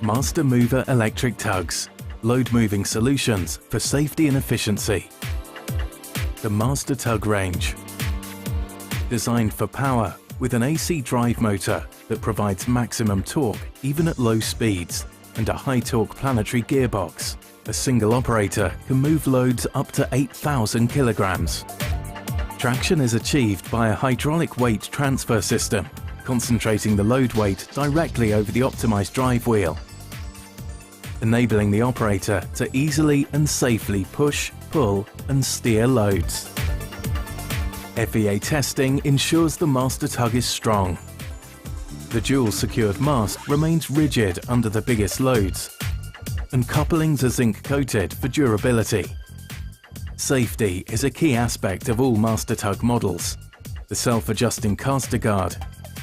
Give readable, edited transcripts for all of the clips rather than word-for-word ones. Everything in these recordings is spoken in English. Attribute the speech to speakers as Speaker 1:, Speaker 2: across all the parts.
Speaker 1: MasterMover electric tugs, load-moving solutions for safety and efficiency. The MasterTug range. Designed for power with an AC drive motor that provides maximum torque even at low speeds and a high-torque planetary gearbox. A single operator can move loads up to 8,000 kilograms. Traction is achieved by a hydraulic weight transfer system, concentrating the load weight directly over the optimized drive wheel, enabling the operator to easily and safely push, pull and steer loads. FEA testing ensures the MasterTug is strong. The dual secured mast remains rigid under the biggest loads, and couplings are zinc coated for durability. Safety is a key aspect of all MasterTug models. The self-adjusting caster guard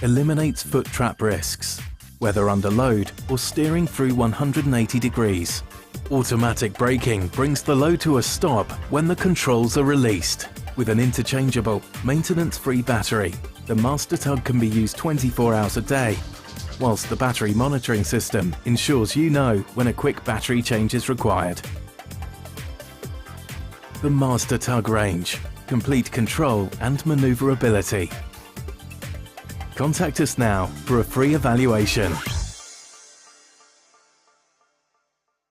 Speaker 1: eliminates foot trap risks, whether under load or steering through 180 degrees. Automatic braking brings the load to a stop when the controls are released. With an interchangeable, maintenance-free battery, the MasterTug can be used 24 hours a day, whilst the battery monitoring system ensures you know when a quick battery change is required. The MasterTug range, complete control and maneuverability. Contact us now for a free evaluation.